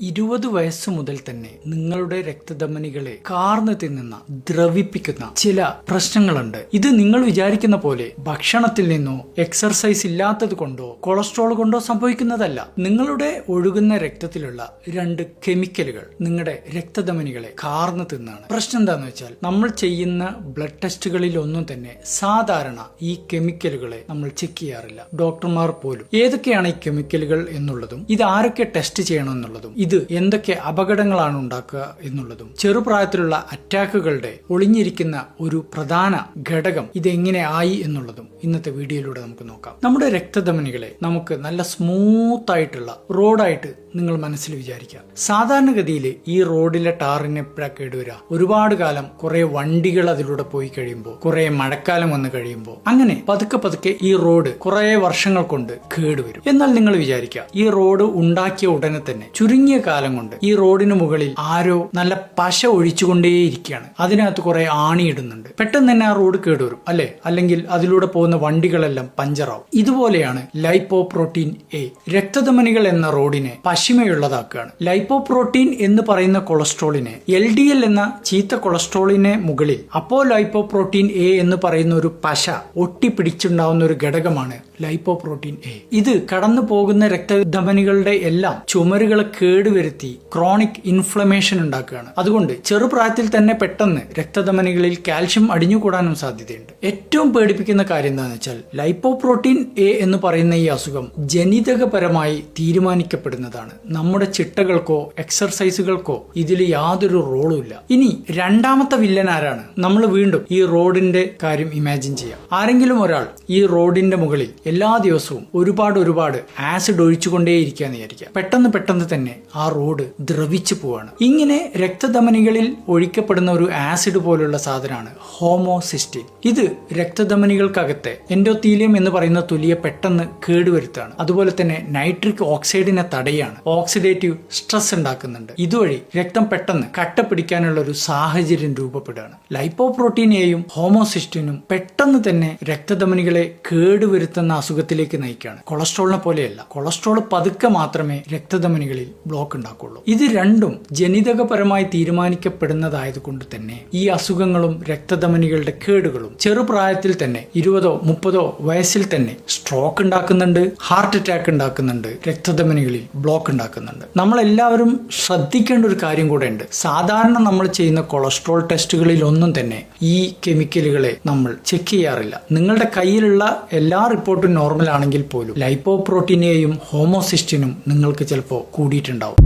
20 വയസ്സ് മുതൽ തന്നെ നിങ്ങളുടെ രക്തധമനികളെ കാർന്നു തിന്നുന്ന ദ്രവിപ്പിക്കുന്ന ചില പ്രശ്നങ്ങളുണ്ട്. ഇത് നിങ്ങൾ വിചാരിക്കുന്ന പോലെ ഭക്ഷണത്തിൽ നിന്നോ എക്സർസൈസ് ഇല്ലാത്തത് കൊണ്ടോ കൊളസ്ട്രോൾ കൊണ്ടോ സംഭവിക്കുന്നതല്ല. നിങ്ങളുടെ ഒഴുകുന്ന രക്തത്തിലുള്ള 2 കെമിക്കലുകൾ നിങ്ങളുടെ രക്തധമനികളെ കാർന്നു തിന്നാണ്. പ്രശ്നം എന്താണെന്ന് വെച്ചാൽ നമ്മൾ ചെയ്യുന്ന ബ്ലഡ് ടെസ്റ്റുകളിൽ ഒന്നും തന്നെ സാധാരണ ഈ കെമിക്കലുകളെ നമ്മൾ ചെക്ക് ചെയ്യാറില്ല. ഡോക്ടർമാർ പോലും ഏതൊക്കെയാണ് ഈ കെമിക്കലുകൾ എന്നുള്ളതും ഇത് ആരൊക്കെ ടെസ്റ്റ് ചെയ്യണം എന്നുള്ളതും ഇത് എന്തൊക്കെ അപകടങ്ങളാണ് ഉണ്ടാക്കുക എന്നുള്ളതും ചെറുപ്രായത്തിലുള്ള അറ്റാക്കുകളുടെ ഒളിഞ്ഞിരിക്കുന്ന ഒരു പ്രധാന ഘടകം ഇതെങ്ങനെ ആയി എന്നുള്ളതും ഇന്നത്തെ വീഡിയോയിലൂടെ നമുക്ക് നോക്കാം. നമ്മുടെ രക്തധമനികളെ നമുക്ക് നല്ല സ്മൂത്ത് ആയിട്ടുള്ള റോഡായിട്ട് നിങ്ങൾ മനസ്സിൽ വിചാരിക്കുക. സാധാരണഗതിയിൽ ഈ റോഡിലെ ടാറിന് എപ്പോഴാണ് കേടുവരിക? ഒരുപാട് കാലം കുറെ വണ്ടികൾ അതിലൂടെ പോയി കഴിയുമ്പോൾ, കുറെ മഴക്കാലം വന്നു കഴിയുമ്പോൾ, അങ്ങനെ പതുക്കെ പതുക്കെ ഈ റോഡ് കുറെ വർഷങ്ങൾ കൊണ്ട് കേടുവരും. എന്നാൽ നിങ്ങൾ വിചാരിക്കുക, ഈ റോഡ് ഉണ്ടാക്കിയ ഉടനെ തന്നെ ചുരുങ്ങിയ കാലം കൊണ്ട് ഈ റോഡിന് മുകളിൽ ആരോ നല്ല പശ ഒഴിച്ചുകൊണ്ടേയിരിക്കുകയാണ്. അതിനകത്ത് കുറെ ആണിയിടുന്നുണ്ട്. പെട്ടെന്ന് തന്നെ ആ റോഡ് കേടുവരും അല്ലെ? അല്ലെങ്കിൽ അതിലൂടെ പോകുന്ന വണ്ടികളെല്ലാം പഞ്ചറാവും. ഇതുപോലെയാണ് ലൈപ്പോപ്രോട്ടീൻ എ രക്തധമനികൾ എന്ന റോഡിനെ പശിമയുള്ളതാക്കുകയാണ്. ലൈപ്പോപ്രോട്ടീൻ എന്ന് പറയുന്ന കൊളസ്ട്രോളിനെ LDL എന്ന ചീത്ത കൊളസ്ട്രോളിനെ മുകളിൽ അപ്പോ ലൈപ്പോപ്രോട്ടീൻ എ എന്ന് പറയുന്ന ഒരു പശ ഒട്ടിപ്പിടിച്ചുണ്ടാവുന്ന ഒരു ഘടകമാണ് ലൈപ്പോപ്രോട്ടീൻ എ. ഇത് കടന്നു പോകുന്ന രക്തധമനികളുടെ എല്ലാം ചുമരുകളെ കേടുവരുത്തി ക്രോണിക് ഇൻഫ്ലമേഷൻ ഉണ്ടാക്കുകയാണ്. അതുകൊണ്ട് ചെറുപ്രായത്തിൽ തന്നെ പെട്ടെന്ന് രക്തധമനികളിൽ കാൽഷ്യം അടിഞ്ഞുകൂടാനും സാധ്യതയുണ്ട്. ഏറ്റവും പേടിപ്പിക്കുന്ന കാര്യം എന്താണെന്ന് വെച്ചാൽ ലൈപ്പോപ്രോട്ടീൻ എ എന്ന് പറയുന്ന ഈ അസുഖം ജനിതകപരമായി തീരുമാനിക്കപ്പെടുന്നതാണ്. നമ്മുടെ ചിട്ടകൾക്കോ എക്സർസൈസുകൾക്കോ ഇതിൽ യാതൊരു റോളും ഇല്ല. ഇനി രണ്ടാമത്തെ വില്ലൻ ആരാണ്? നമ്മൾ വീണ്ടും ഈ റോഡിന്റെ കാര്യം ഇമാജിൻ ചെയ്യാം. ആരെങ്കിലും ഒരാൾ ഈ റോഡിന്റെ മുകളിൽ എല്ലാ ദിവസവും ഒരുപാട് ആസിഡ് ഒഴിച്ചുകൊണ്ടേയിരിക്കാന്ന് വിചാരിക്കുക. പെട്ടെന്ന് തന്നെ ആ റോഡ് ദ്രവിച്ചു പോവാണ്. ഇങ്ങനെ രക്തധമനികളിൽ ഒഴിക്കപ്പെടുന്ന ഒരു ആസിഡ് പോലുള്ള സാധനമാണ് ഹോമോസിസ്റ്റിൻ. ഇത് രക്തധമനികൾക്കകത്തെ എൻഡോത്തീലിയം എന്ന് പറയുന്ന തൊലിയെ പെട്ടെന്ന് കേടുവരുത്താണ്. അതുപോലെ തന്നെ നൈട്രിക് ഓക്സൈഡിനെ തടയാണ്. ഓക്സിഡേറ്റീവ് സ്ട്രെസ് ഉണ്ടാക്കുന്നുണ്ട്. ഇതുവഴി രക്തം പെട്ടെന്ന് കട്ട പിടിക്കാനുള്ള ഒരു സാഹചര്യം രൂപപ്പെടുകയാണ്. ലൈപ്പോപ്രോട്ടീൻ എയും ഹോമോസിസ്റ്റിനും പെട്ടെന്ന് തന്നെ രക്തധമനികളെ കേടുവരുത്തുന്ന അസുഖത്തിലേക്ക് നയിക്കുകയാണ്. കൊളസ്ട്രോളിനെ പോലെയല്ല. കൊളസ്ട്രോൾ പതുക്കെ മാത്രമേ രക്തധമനികളിൽ ബ്ലോക്ക് ഉണ്ടാക്കുള്ളൂ. ഇത് രണ്ടും ജനിതകപരമായി തീരുമാനിക്കപ്പെടുന്നതായതുകൊണ്ട് തന്നെ ഈ അസുഖങ്ങളും രക്തധമനികളുടെ കേടുകളും ചെറുപ്രായത്തിൽ തന്നെ 20-30 വയസ്സിൽ തന്നെ സ്ട്രോക്ക് ഉണ്ടാക്കുന്നുണ്ട്, ഹാർട്ട് അറ്റാക്ക് ഉണ്ടാക്കുന്നുണ്ട്, രക്തധമനികളിൽ ബ്ലോക്ക് ഉണ്ടാക്കുന്നുണ്ട്. നമ്മളെല്ലാവരും ശ്രദ്ധിക്കേണ്ട ഒരു കാര്യം കൂടെ ഉണ്ട്. സാധാരണ നമ്മൾ ചെയ്യുന്ന കൊളസ്ട്രോൾ ടെസ്റ്റുകളിൽ ഒന്നും തന്നെ ഈ കെമിക്കലുകളെ നമ്മൾ ചെക്ക് ചെയ്യാറില്ല. നിങ്ങളുടെ കയ്യിലുള്ള എല്ലാ റിപ്പോർട്ടും നോർമൽ ആണെങ്കിൽ പോലും ലൈപ്പോപ്രോട്ടീനെയും ഹോമോസിസ്റ്റിനും നിങ്ങൾക്ക് ചിലപ്പോൾ കൂടിയിട്ടുണ്ടാവും.